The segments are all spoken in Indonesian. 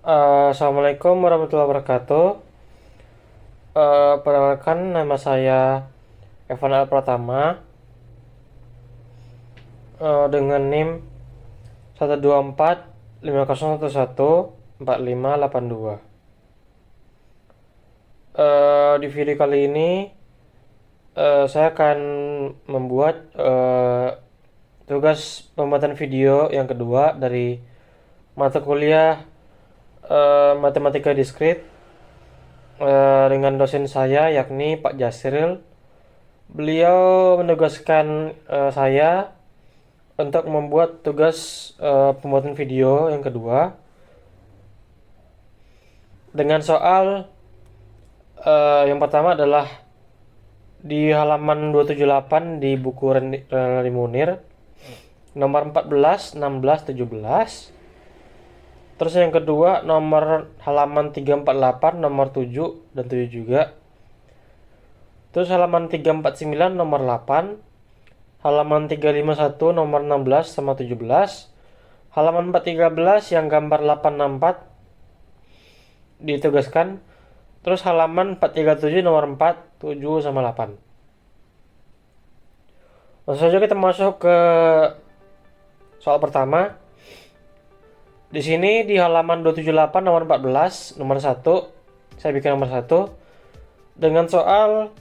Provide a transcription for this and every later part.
Assalamualaikum warahmatullahi wabarakatuh. Perkenalkan, nama saya Evan Al Pratama, dengan NIM 12450114582. Di video kali ini saya akan membuat tugas pembuatan video yang kedua dari mata kuliah Matematika Diskrit dengan dosen saya, yakni Pak Jasril. Beliau menugaskan saya untuk membuat tugas pembuatan video yang kedua dengan soal yang pertama adalah di halaman 278 di buku Renali Munir, nomor 14, 16, 17. Terus yang kedua nomor halaman 348, nomor 7 dan 7 juga. Terus halaman 349 nomor 8, halaman 351 nomor 16 sama 17, halaman 413 yang gambar 864 ditugaskan. Terus halaman 437 nomor 4, 7 sama 8. Langsung saja kita masuk ke soal pertama. Di sini di halaman 278 nomor 14, nomor 1, saya bikin nomor 1 dengan soal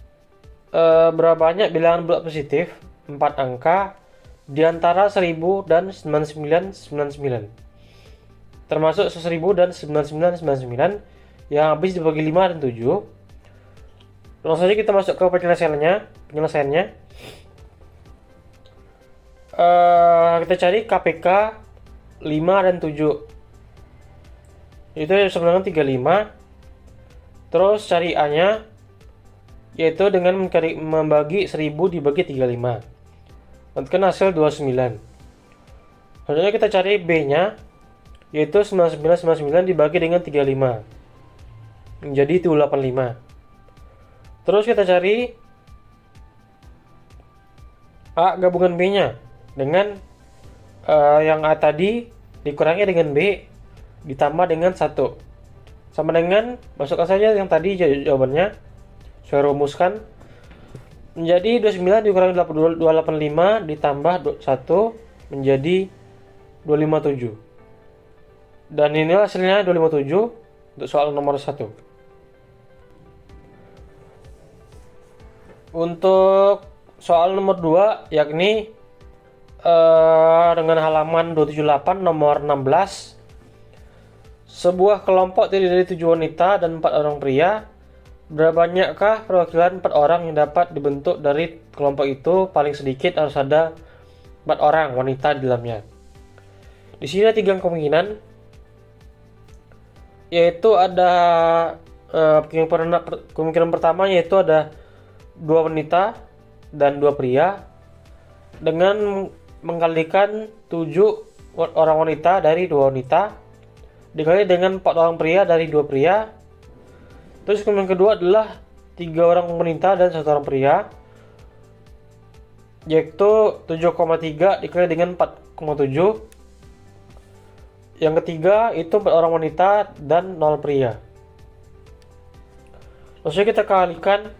berapa banyak bilangan bulat positif 4 angka di antara 1000 dan 9999. Termasuk 1000 dan 9999 yang habis dibagi 5 dan 7. Langsung saja kita masuk ke penyelesaiannya. Kita cari KPK 5 dan 7. Itu sama dengan 35. Terus cari A-nya, yaitu dengan membagi 1000 dibagi 35. Nantikan hasil 29. Selanjutnya kita cari B-nya, yaitu 9999 dibagi dengan 35. Menjadi 285. Terus kita cari A gabungan B-nya dengan yang A tadi dikurangi dengan B ditambah dengan 1 sama dengan, masukkan saja yang tadi jawabannya, saya rumuskan menjadi 29 dikurangi 285 ditambah 1 menjadi 257, dan ini hasilnya 257 untuk soal nomor 1. Untuk soal nomor 2, yakni dengan halaman 278 nomor 16, sebuah kelompok terdiri dari 7 wanita dan 4 orang pria. Berapa banyakkah perwakilan 4 orang yang dapat dibentuk dari kelompok itu? Paling sedikit harus ada 4 orang wanita di dalamnya. Di sini ada 3 kemungkinan, yaitu ada kemungkinan pertama, yaitu ada 2 wanita dan 2 pria dengan mengkalikan 7 orang wanita dari 2 wanita dikali dengan 4 orang pria dari 2 pria. Terus kemungkinan kedua adalah 3 orang wanita dan 1 orang pria, yaitu 7,3 dikali dengan 4,7. Yang ketiga itu 4 orang wanita dan 0 pria. Langsung kita kalikan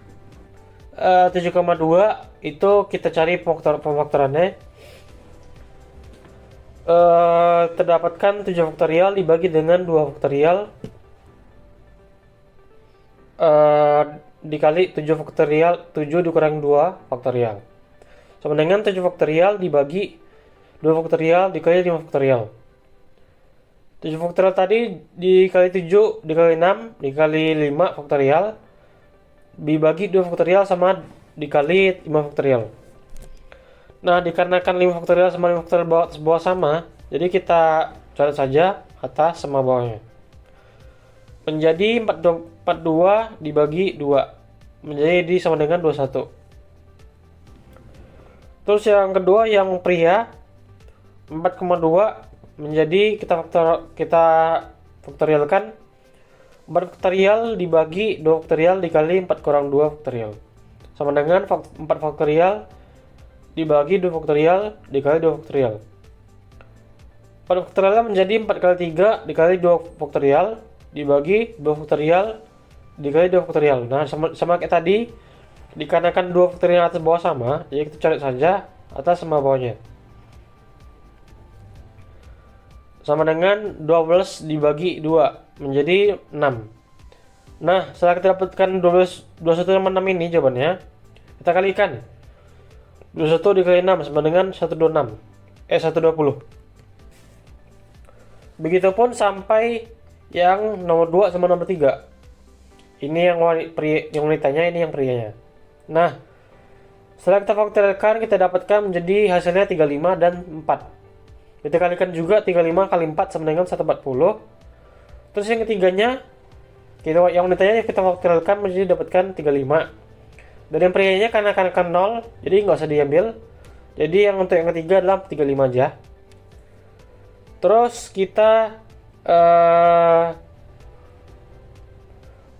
7,2, itu kita cari pemfaktorannya. Terdapatkan 7 faktorial dibagi dengan 2 faktorial dikali 7 faktorial, 7 dikurangi 2 faktorial sama dengan 7 faktorial dibagi 2 faktorial dikali 5 faktorial. 7 faktorial tadi dikali 7 dikali 6 dikali 5 faktorial dibagi 2 faktorial sama dikali 5 faktorial. Nah, dikarenakan 5 faktorial sama 5 faktorial bawah sama, jadi kita coret saja atas sama bawahnya. Menjadi 42 dibagi 2 menjadi sama dengan 21. Terus yang kedua, yang pria 4,2 menjadi kita faktorialkan. 4 faktorial dibagi 2 faktorial dikali 4 kurang 2 faktorial sama dengan 4 faktorial dibagi 2 faktorial dikali 2 faktorial. 4 faktorialnya menjadi 4 kali 3 dikali 2 faktorial dibagi 2 faktorial dikali 2 faktorial. Nah, sama kayak tadi, dikarenakan 2 faktorial atas bawah sama, jadi kita cari saja atas sama bawahnya. Sama dengan 12 dibagi 2 menjadi 6. Nah, setelah kita dapatkan 21 sama 6 ini jawabannya, kita kalikan. 21 dikali 6 sama dengan 126. 120. Begitupun sampai yang nomor 2 sama nomor 3. Ini yang wanitanya, ini yang prianya. Nah, setelah kita faktorialkan, kita dapatkan menjadi hasilnya 35 dan 4. Kita kalikan juga 35 kali 4 sama dengan 140. Terus yang ketiganya, yang wanitanya kita faktorialkan menjadi dapatkan 35. Dan yang prianya karena 0, jadi nggak usah diambil. Jadi yang untuk yang ketiga adalah 35 aja. Terus kita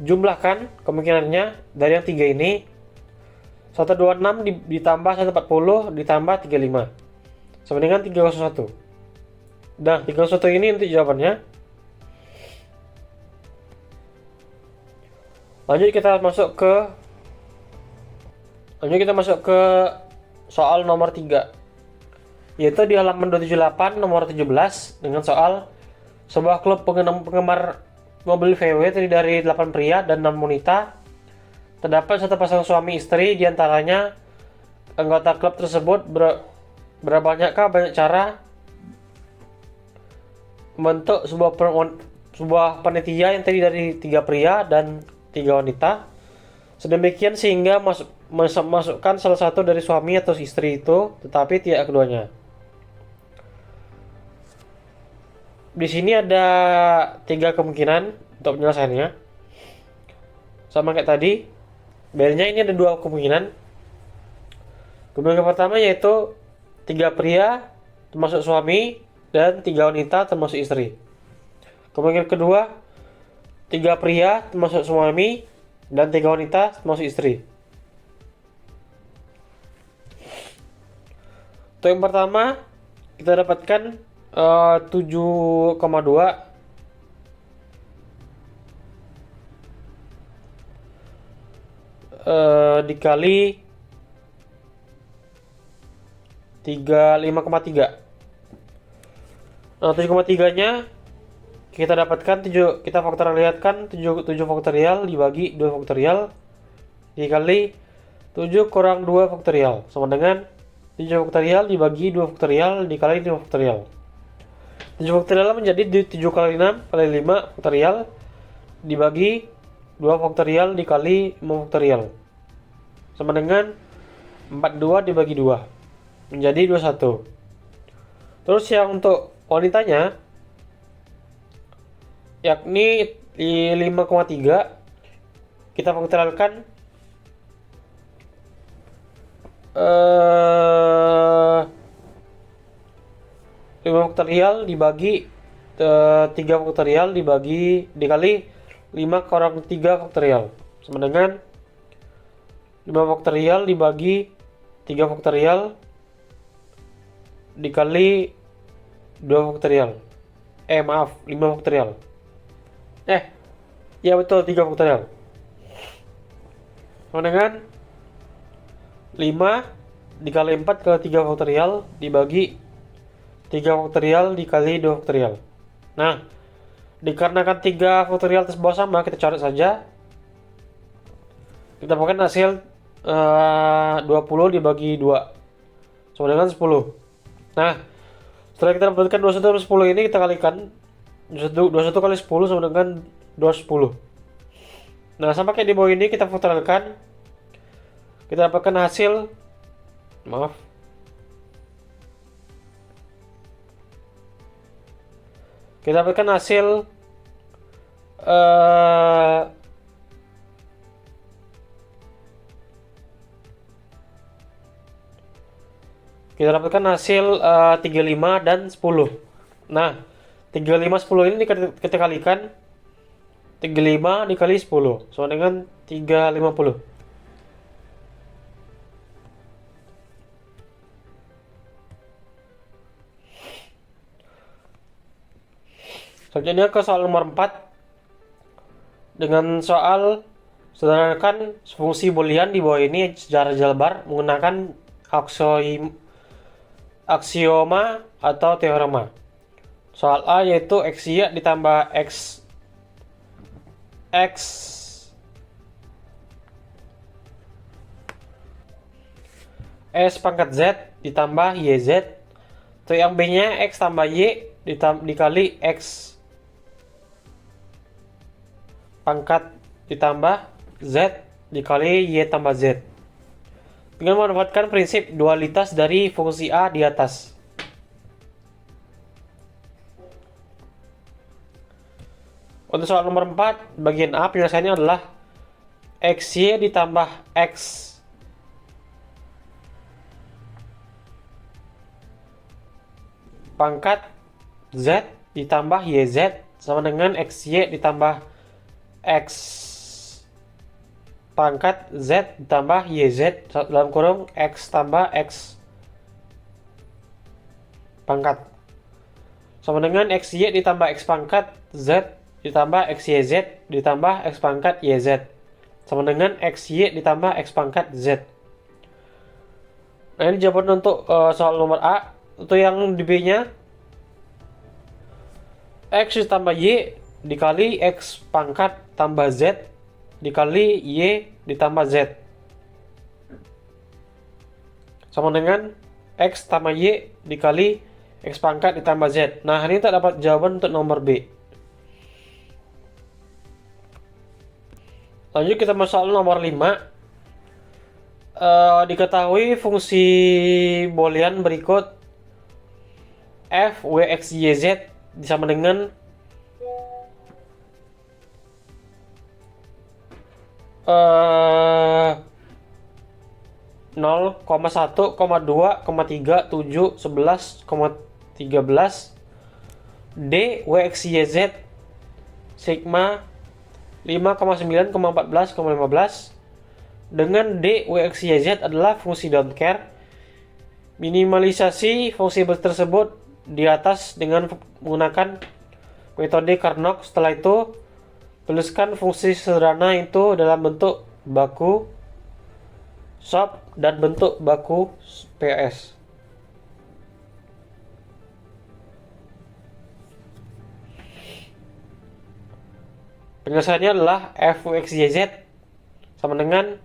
jumlahkan kemungkinannya dari yang 3 ini. 126 ditambah 140 ditambah 35 sama dengan 301. Nah, 301 ini untuk jawabannya. Lanjut kita masuk ke soal nomor 3, yaitu di halaman 278 nomor 17 dengan soal sebuah klub penggemar mobil VW terdiri dari 8 pria dan 6 wanita. Terdapat satu pasang suami istri, diantaranya anggota klub tersebut banyak cara membentuk sebuah panitia yang terdiri dari 3 pria dan 3 wanita. Sedemikian sehingga masukkan salah satu dari suami atau istri itu, tetapi tidak keduanya. Di sini ada 3 kemungkinan untuk penyelesaiannya. Sama kayak tadi, bedanya ini ada 2 kemungkinan. Kemungkinan pertama yaitu 3 pria termasuk suami dan 3 wanita termasuk istri. Kemungkinan kedua, 3 pria termasuk suami dan 3 wanita termasuk istri. Untuk yang pertama, kita dapatkan 7,2 dikali 5,3. Nah, 7,3 nya kita dapatkan 7, kita faktorialkan 7 faktorial dibagi 2 faktorial dikali 7 kurang 2 faktorial sama dengan 7 faktorial dibagi 2 faktorial dikali 5 faktorial. 7 faktorial menjadi 7 kali 6 kali 5 faktorial dibagi 2 faktorial dikali 5 faktorial sama dengan 42 dibagi 2 menjadi 21. Terus yang untuk wanitanya yakni 5,3, kita faktorialkan 5 faktorial dibagi 3 faktorial dikali 5 kurang 3 faktorial sama dengan 5 faktorial dibagi 3 faktorial dikali 2 faktorial. 5 faktorial. Ya betul, 3 faktorial. Sama dengan 5 dikali 4 kali 3 faktorial dibagi 3 faktorial dikali 2 faktorial. Nah, dikarenakan 3 faktorial atas bawah sama, kita coret saja. Kita dapatkan hasil 20 dibagi 2 sama dengan 10. Nah, setelah kita dapatkan 21 dan 10 ini, kita kalikan 21 kali 10 sama dengan 210. Nah, sama kayak di bawah ini, kita faktorialkan, kita dapatkan hasil kita dapatkan hasil kita dapatkan hasil 35 dan 10. Nah, 35 10 ini kita kalikan 35 dikali 10 sama dengan 350. Selanjutnya ke soal nomor 4. Dengan soal sederhanakan fungsi boolean di bawah ini secara jalbar menggunakan aksioma atau teorema. Soal A yaitu x(y) ditambah x s pangkat z ditambah yz. Untuk yang B-nya x tambah y dikali x pangkat ditambah z dikali y tambah z. Dengan memanfaatkan prinsip dualitas dari fungsi A di atas. Untuk soal nomor 4, bagian A penyelesaiannya adalah xy ditambah x pangkat z ditambah yz sama dengan xy ditambah x pangkat z ditambah yz dalam kurung x tambah x pangkat sama dengan xy ditambah x pangkat z ditambah xyz ditambah x pangkat yz sama dengan xy ditambah x pangkat z. Nah, ini jawaban untuk soal nomor A. Untuk yang di B-nya x ditambah y dikali x pangkat tambah z dikali y ditambah z sama dengan x tambah y dikali x pangkat ditambah z. Nah, ini tak dapat jawaban untuk nomor B. Lanjut kita masuk soal nomor 5. Diketahui fungsi boolean berikut f w x y z sama dengan 0,1,2,3,7,11,13 d w x y z sigma 5,9,14,15 dengan d w x y z adalah fungsi don't care. Minimalisasi fungsi tersebut di atas dengan menggunakan metode Carnot. Setelah itu tuliskan fungsi sederhana itu dalam bentuk baku SOP dan bentuk baku PS. Penyelesaiannya adalah f x y z sama dengan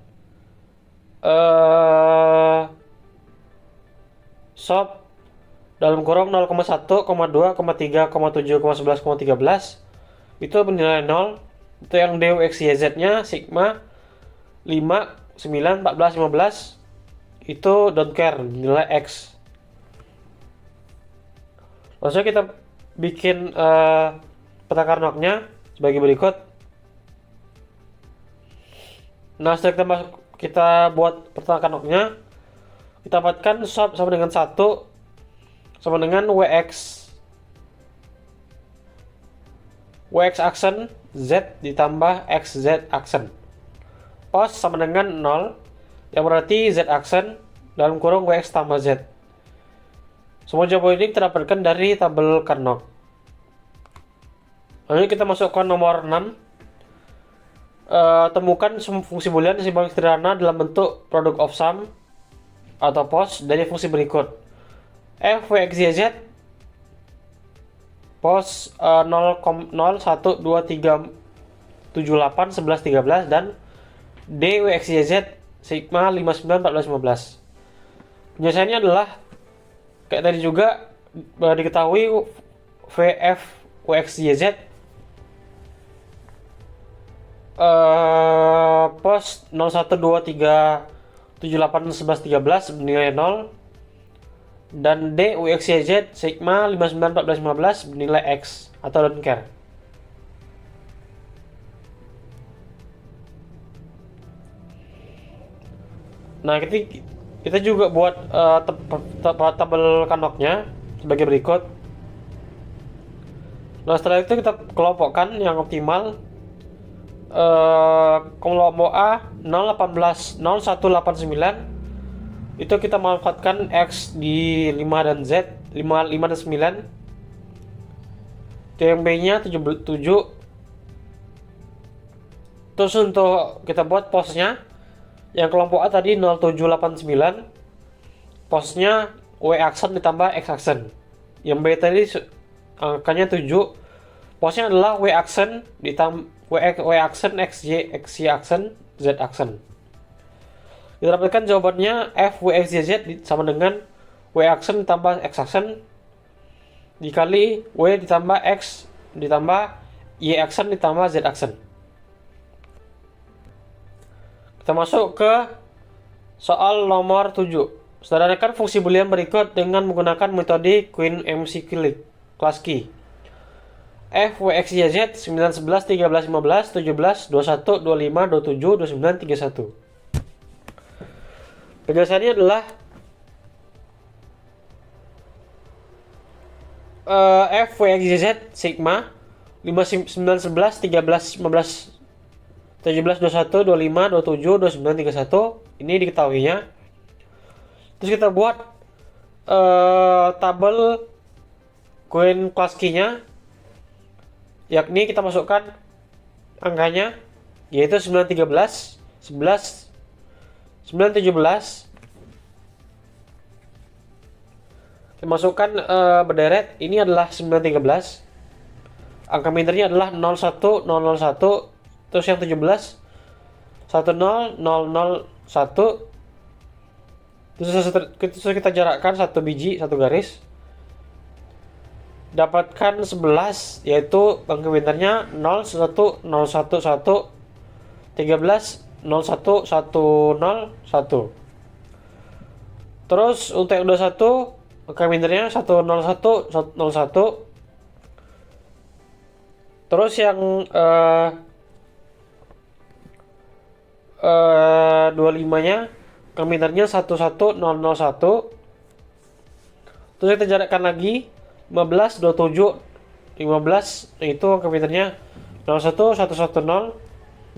SOP dalam kurung 0,1,2,3,7,11,13 itu bernilai 0. Itu yang d x y z nya sigma 5, 9, 14, 15 itu don't care nilai x. Langsung kita bikin peta Carnot-nya sebagai berikut. Nah, setelah kita buat peta Carnot-nya, kita dapatkan SOP sama dengan 1 sama dengan wx aksen z ditambah xz aksen. Pos sama dengan 0 yang berarti z aksen dalam kurung wx tambah z. Semua jawaban ini kita dapatkan dari tabel Carnot. Lalu kita masuk ke nomor 6. Temukan fungsi boolean simbol sederhana dalam bentuk product of sum atau pos dari fungsi berikut. f w x y z pos 0, 1, 2, 3, 7, 8, 11, 13 dan d w x y z sigma 5, 9, 14, 15. Penyelesaiannya adalah kayak tadi juga diketahui vf w x y z pos 0, 1, 2, 3, 7, 8, 11, 13 bernilai 0 dan d w x y z sigma 5, 9, 14, 15 bernilai x atau don't care. Nah, kita juga buat tabel Carnot-nya sebagai berikut. Nah, setelah itu kita kelompokkan yang optimal. Kelompok A 0,18, 0,189 itu kita manfaatkan X di 5 dan Z 5 dan 9. yang B-nya 7. Terus untuk kita buat posnya, yang kelompok A tadi 0789, posnya W aksen ditambah X aksen. Yang B tadi angkanya 7, posnya adalah W aksen ditambah W aksen XY aksen Z aksen. Kita dapatkan jawabannya F W X Y Z sama dengan W aksen ditambah X aksen dikali W ditambah X ditambah Y aksen ditambah Z aksen. Kita masuk ke soal nomor 7. Sederhanakan fungsi boolean berikut dengan menggunakan metode Queen MC kelas Key. F, W, X, Y, Z, 9, 11, 13, 15, 17, 21, 25, 27, 29, 31. Penjelasannya adalah F, W, X, Y, Z, sigma 5, 9, 11, 13, 15, 17, 21, 25, 27, 29, 31. Ini diketahuinya. Terus kita buat tabel Queen class key-nya, yakni kita masukkan angkanya, yaitu 9, 13, 11, 9, 17. Kita masukkan berderet. Ini adalah 9, 13. Angka minternya adalah 01, 001. Terus yang 17 10 001. Terus kita jarakkan 1 biji 1 garis. Dapatkan 11, yaitu angka minternya 01 011 13 01 101. Terus untuk yang 21 angka minternya 101 101. Terus yang 25-nya komputernya 11001. Terus kita jarakkan lagi 15 27 15, itu komputernya 01 110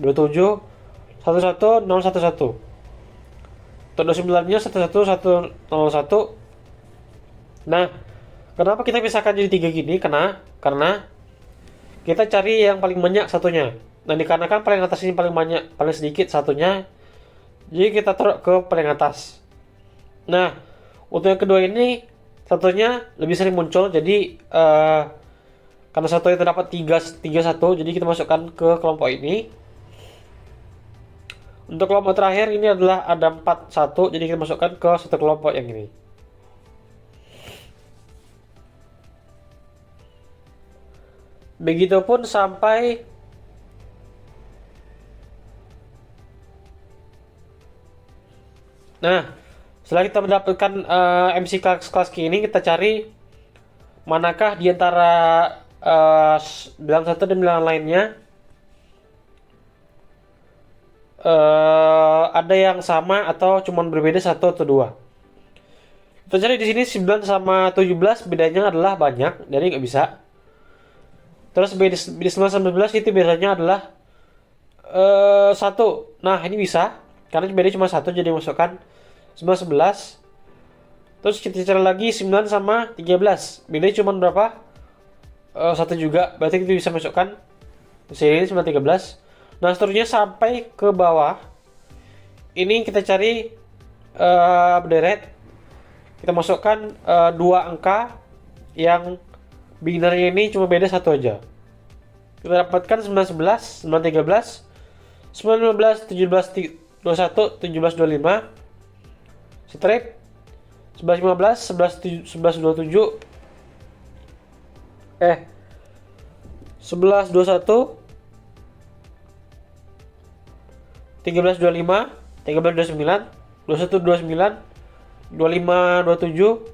27 11 011. Untuk 29-nya 11101. Nah, kenapa kita pisahkan jadi 3 gini? Karena kita cari yang paling banyak satunya. Nah, dikarenakan paling atas ini paling banyak, paling sedikit satunya, jadi kita taruh ke paling atas. Nah, untuk yang kedua ini satunya lebih sering muncul, jadi karena satu itu dapat 3 jadi kita masukkan ke kelompok ini. Untuk kelompok terakhir ini adalah ada 4 1, jadi kita masukkan ke satu kelompok yang ini. Begitupun sampai nah, setelah kita mendapatkan MC kelas key ini, kita cari manakah di antara bilangan satu dan bilangan lainnya ada yang sama atau cuma berbeda 1 atau 2. Kita cari di sini 9 sama 17 bedanya adalah banyak, jadi nggak bisa. Terus beda 9 sama 11 itu biasanya adalah 1. Nah, ini bisa karena beda cuma 1, jadi masukkan 9 11. Terus kita cari lagi 9 sama 13. Bedanya cuma berapa? 1 juga. Berarti kita bisa masukkan sini 9 13. Nah, seterusnya sampai ke bawah. Ini kita cari berderet. Kita masukkan 2 angka yang binernya ini cuma beda 1 aja. Kita dapatkan 9 11, 9 13, 9 15, 17 21, 17 25. Strip 11 15, 11 27, 11 21, 13 25, 13 29, 21 29, 25 27,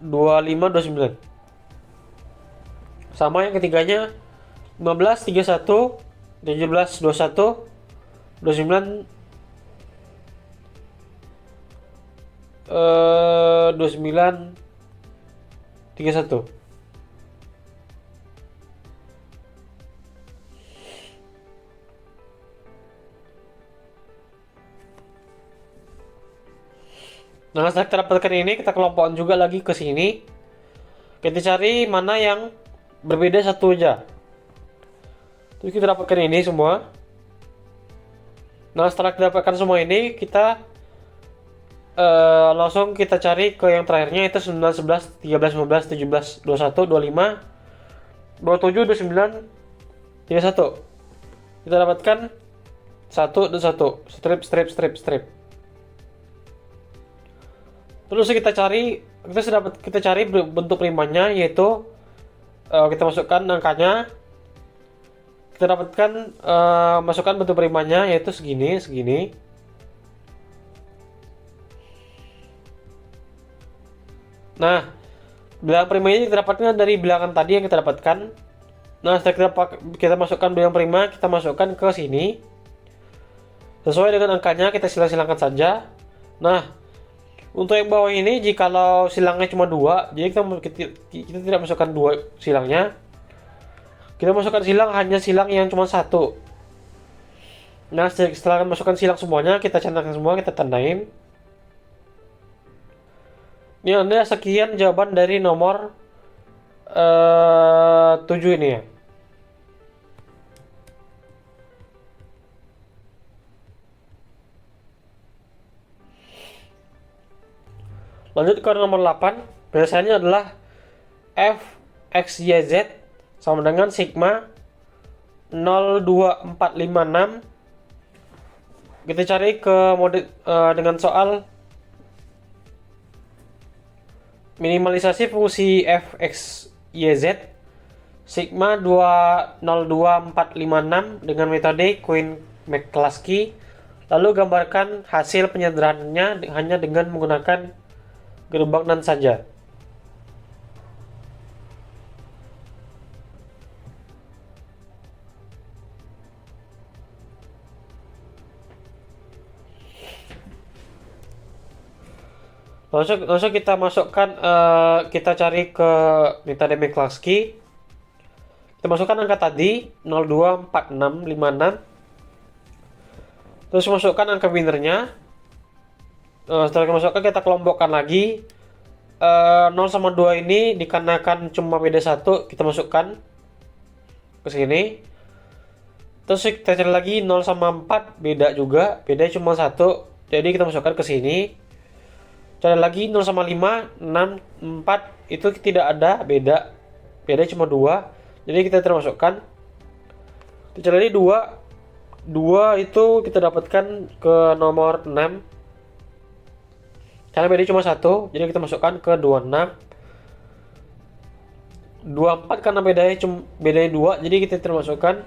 25 29. Sama yang ketiganya 15 31, 17 21, 29 29 31. Nah, setelah kita dapatkan ini, kita kelompokkan juga lagi ke sini. Kita cari mana yang berbeda satu aja. Terus kita dapatkan ini semua. Nah, setelah kita dapatkan semua ini, kita langsung kita cari ke yang terakhirnya, itu 9, 11, 13, 15, 17, 21, 25, 27, 29, 31. Kita dapatkan 1 dan 1. Strip, strip, strip, strip. Terus kita cari bentuk primanya, yaitu kita masukkan angkanya. Kita dapatkan masukkan bentuk primanya, yaitu segini, segini. Nah, bilangan primanya kita dapatkan dari bilangan tadi yang kita dapatkan. Nah, setelah kita masukkan bilangan prima, kita masukkan ke sini. Sesuai dengan angkanya, kita silang-silangkan saja. Nah, untuk yang bawah ini, jikalau silangnya cuma 2, jadi kita tidak masukkan 2 silangnya. Kita masukkan hanya silang yang cuma 1. Nah, setelah masukkan silang semuanya, kita centangkan semua, kita tandain. Ini ada sekian jawaban dari nomor 7 ini ya. Lanjut ke nomor 8. Biasanya adalah f x y z sama dengan sigma 02456. Kita cari ke mode dengan soal minimalisasi fungsi f x y z sigma 202.456 dengan metode Quine-McCluskey. Lalu gambarkan hasil penyederhanaannya hanya dengan menggunakan gelombang nan saja. Langsung kita masukkan, kita cari ke metode McCluskey. Kita masukkan angka tadi 024656. Terus masukkan angka winnernya. Setelah kita masukkan, kita kelompokkan lagi. 0 sama 2 ini dikarenakan cuma beda 1, kita masukkan ke sini. Terus kita cari lagi 0 sama 4, beda juga, beda cuma 1, jadi kita masukkan ke sini. Cari lagi 0 sama 5, 6, 4, itu tidak ada, beda cuma 2, jadi kita termasukkan. Kita cari lagi 2 itu kita dapatkan ke nomor 6, karena beda cuma 1, jadi kita masukkan ke 26. 24 karena bedanya 2, jadi kita termasukkan.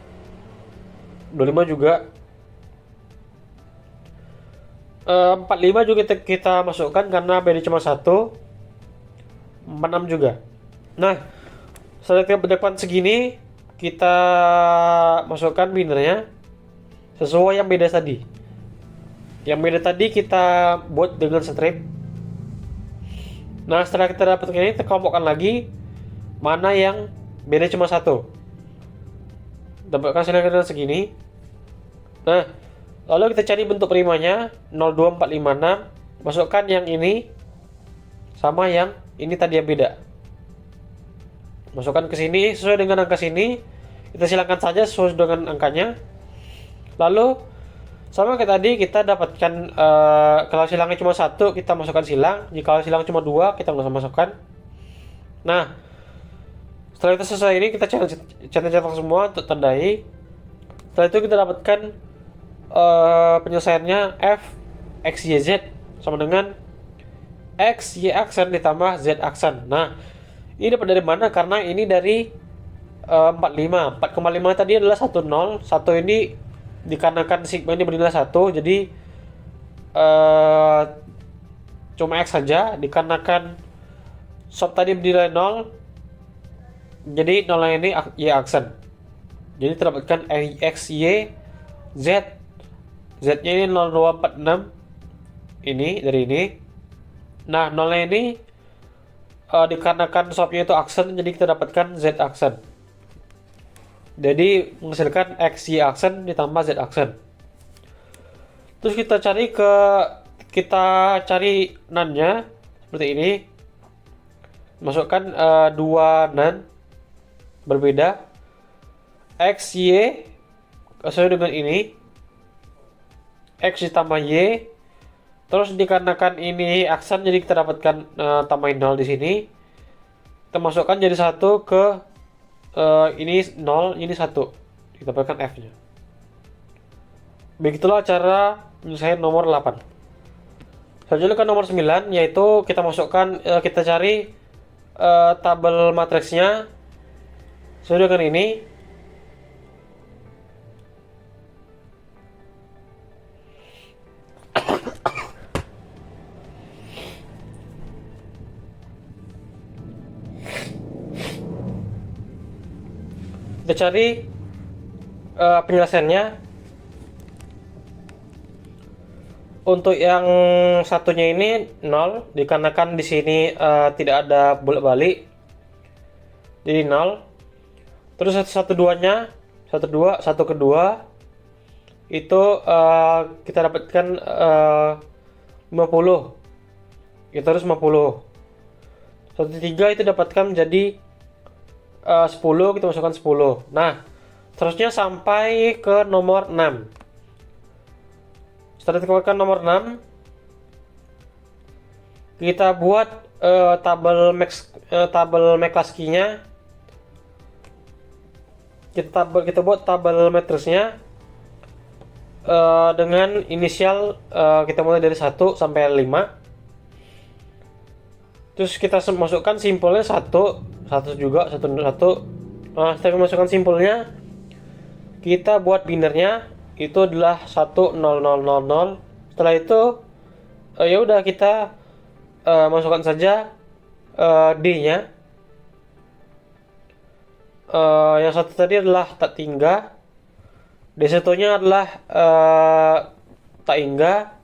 25 juga. 45 juga kita masukkan karena beda cuma 1. 46 juga. Nah, setelah kita depan segini, kita masukkan winnernya sesuai yang beda tadi. Yang beda tadi kita buat dengan strip. Nah, setelah kita dapatkan ini, kita kelompokkan lagi mana yang beda cuma 1. Dapatkan silang segini. Nah, lalu kita cari bentuk primanya 02456. Masukkan yang ini sama yang ini tadi yang beda. Masukkan ke sini sesuai dengan angka sini. Kita silangkan saja sesuai dengan angkanya. Lalu sama kayak tadi, kita dapatkan kalau silangnya cuma 1, kita masukkan silang. Jika silang cuma 2, kita nggak usah masukkan. Nah, setelah kita selesai ini, kita centang semua untuk tandai. Setelah itu kita dapatkan penyelesaiannya f x y z sama dengan x y aksen ditambah z aksen. Nah, ini dapat dari mana? Karena ini dari 45. 4,5 tadi adalah 10. 1 ini dikarenakan sigma ini bernilai 1, jadi cuma x saja. Dikarenakan sob tadi bernilai 0, jadi 0 ini y aksen. Jadi terdapatkan x, y, z. Z-nya ini 0246. Ini dari ini. Nah, 0 ini dikarenakan sobnya itu aksen, jadi kita dapatkan z aksen. Jadi menghasilkan x, y aksen ditambah z aksen. Terus kita kita cari NaN-nya seperti ini. Masukkan dua NaN berbeda. X, Y sesuai dengan ini. X ditambah Y. Terus dikarenakan ini aksen, jadi kita dapatkan tambahin 0 di sini. Kita masukkan jadi 1 ke ini 0, ini 1. Kita dapatkan F-nya. Begitulah cara menyelesaikan nomor 8. Selanjutnya ke nomor 9, yaitu kita masukkan, kita cari tabel matriksnya sesuai dengan ini. Kita cari penyelesaiannya. Untuk yang satunya ini 0, dikarenakan di sini tidak ada bolak-balik, jadi 0. Terus satu duanya, satu kedua itu kita dapatkan 50. Kita harus 50. 1/3 itu dapatkan menjadi 10, kita masukkan 10. Nah, terusnya sampai ke nomor 6. Setelah dikeluarkan nomor 6, kita buat tabel McCluskey-nya. Kita buat tabel matriksnya dengan inisial, kita mulai dari 1 sampai 5. Terus kita masukkan simpelnya 1 juga, 1. Nah, setelah masukkan simpelnya, kita buat binarnya itu adalah 10000. Setelah itu ya udah, kita masukkan saja D-nya. Yang satu tadi adalah tak tinggal, D1-nya adalah tak hingga.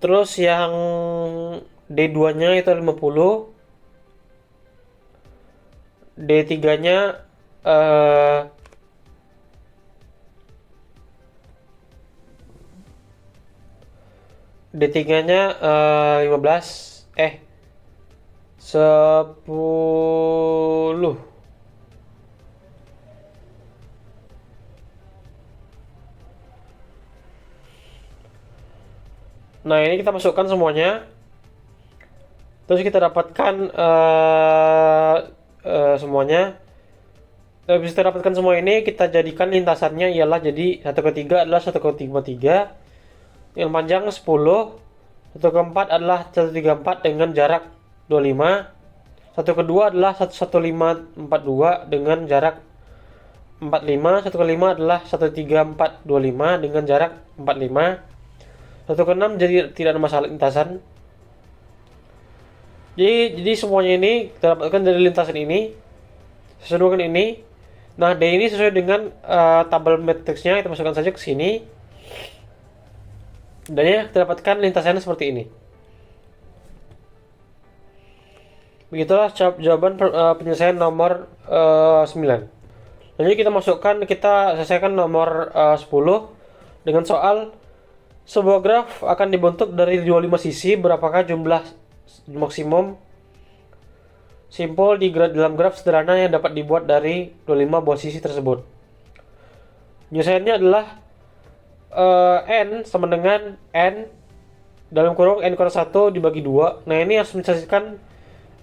Terus yang D2-nya itu 50. D3-nya D3-nya 15, 10. Nah, ini kita masukkan semuanya. Terus kita dapatkan semuanya. Habis kita dapatkan semua ini, kita jadikan lintasannya ialah jadi 1/3 adalah 1/3. Yang panjang 10. 1/4 adalah 1/4 dengan jarak 25. 1/2 adalah 11542 dengan jarak 45. 1/5 adalah 13425 dengan jarak 45. 1/6 jadi tidak ada masalah lintasan. Jadi semuanya ini kita dapatkan dari lintasan ini sesuai dengan ini. Nah, D ini sesuai dengan tabel matriksnya, kita masukkan saja ke sini. Dan ya, kita dapatkan lintasannya seperti ini. Begitulah jawaban penyelesaian nomor 9. Lanjut kita selesaikan nomor 10 dengan soal sebuah graf akan dibentuk dari 25 sisi. Berapakah jumlah maksimum simpul dalam graf sederhana yang dapat dibuat dari 25 buah sisi tersebut? Penyelesaiannya adalah N sama dengan N dalam kurung N kurang 1 dibagi 2. Nah, ini harus menyelesaikan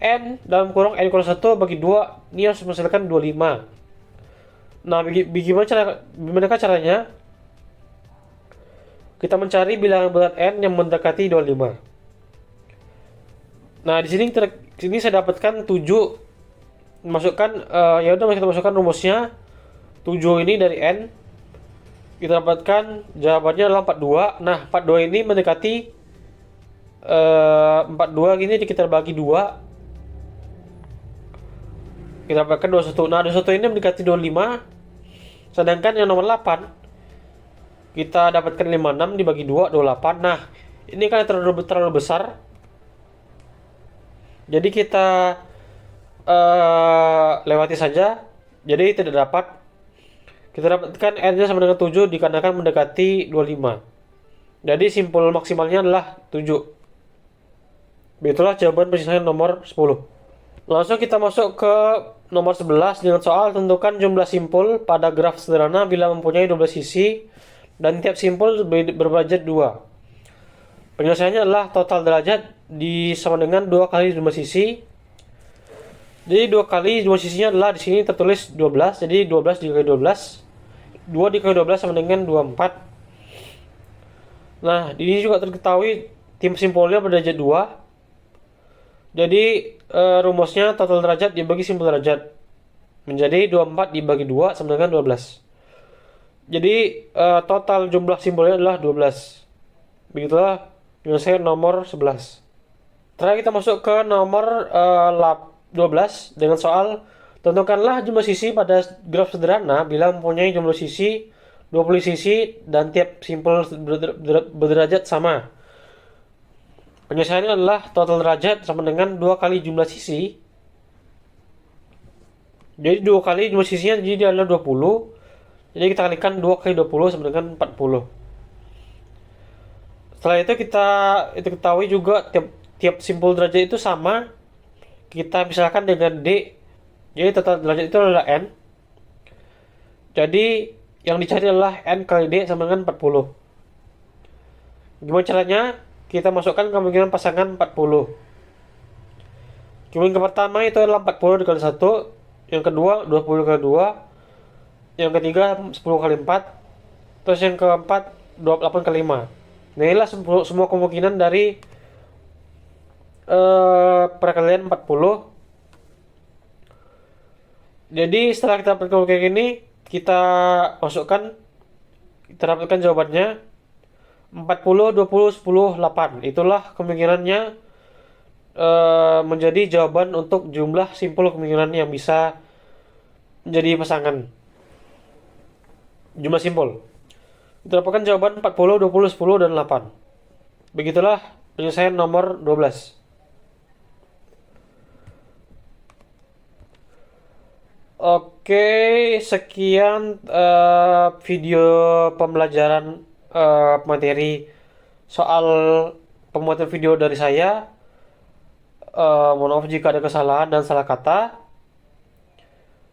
N dalam kurung N kurang 1 bagi 2. Ini harus menyelesaikan 25. Nah, bagaimana caranya? Kita mencari bilangan bulat N yang mendekati 25. Nah, di sini saya dapatkan 7. Masukkan ya udah, kita masukkan rumusnya. 7 ini dari N. Kita dapatkan jawabannya adalah 42. Nah, 42 ini mendekati 42 gini, kita bagi 2. Kita dapatkan 21. Nah, 21 ini mendekati 25. Sedangkan yang nomor 8 kita dapatkan 56 dibagi 2, 28. Nah, ini kan terlalu besar. Jadi kita lewati saja. Jadi tidak dapat. Kita dapatkan N-nya sama dengan 7 dikarenakan mendekati 25. Jadi simpul maksimalnya adalah 7. Begitulah jawaban penyelesaian nomor 10. Langsung kita masuk ke nomor 11 dengan soal tentukan jumlah simpul pada graf sederhana bila mempunyai 12 sisi dan tiap simpul berderajat 2. Penyelesaiannya adalah total derajat sama dengan 2 kali jumlah sisi. Jadi 2 kali jumlah sisinya adalah di sini tertulis 12. Jadi 12 dikali 12. 2 dikali 12 sama dengan 24. Nah, ini juga terketahui tim simpulnya berderajat 2. Jadi rumusnya total derajat dibagi simpul derajat menjadi 24 dibagi 2 sama dengan 12. Jadi total jumlah simpulnya adalah 12. Begitulah penyelesaian nomor 11. Terakhir kita masuk ke nomor 12 dengan soal tentukanlah jumlah sisi pada graf sederhana bila mempunyai jumlah sisi 20 sisi dan tiap simpul berderajat sama. Penyelesaiannya adalah total derajat sama dengan 2 kali jumlah sisi. Jadi 2 kali jumlah sisinya jadi dia adalah 20. Jadi kita kalikan 2 kali 20 sama dengan 40. Setelah itu kita ketahui juga tiap simpul derajat itu sama. Kita misalkan dengan D. Jadi total derajat itu adalah N. Jadi yang dicari adalah N kali D sama dengan 40. Gimana caranya? Kita masukkan kemungkinan pasangan 40. Kemungkinan pertama itu adalah 40 dikali 1. Yang kedua 20 kali 2. Yang ketiga 10 kali 4. Terus yang keempat 28 kali 5. Nah, inilah semua kemungkinan dari perkalian 40. Jadi setelah kita perkalikan kayak gini, kita masukkan, kita dapatkan jawabannya 40, 20, 10, 8. Itulah kemungkinannya menjadi jawaban untuk jumlah simpul kemungkinan yang bisa menjadi pasangan. Jumlah simpul. Kita dapatkan jawaban 40, 20, 10, dan 8. Begitulah penyelesaian nomor 12. Oke, sekian video pembelajaran materi soal pembuatan video dari saya. Mohon maaf jika ada kesalahan dan salah kata.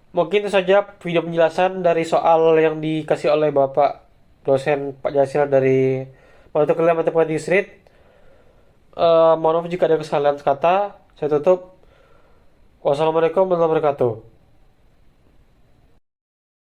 Mungkin itu saja video penjelasan dari soal yang dikasih oleh Bapak dosen Pak Jasil dari mata kuliah Matematika Street. Mohon maaf jika ada kesalahan kata. Saya tutup. Wassalamualaikum warahmatullahi wabarakatuh.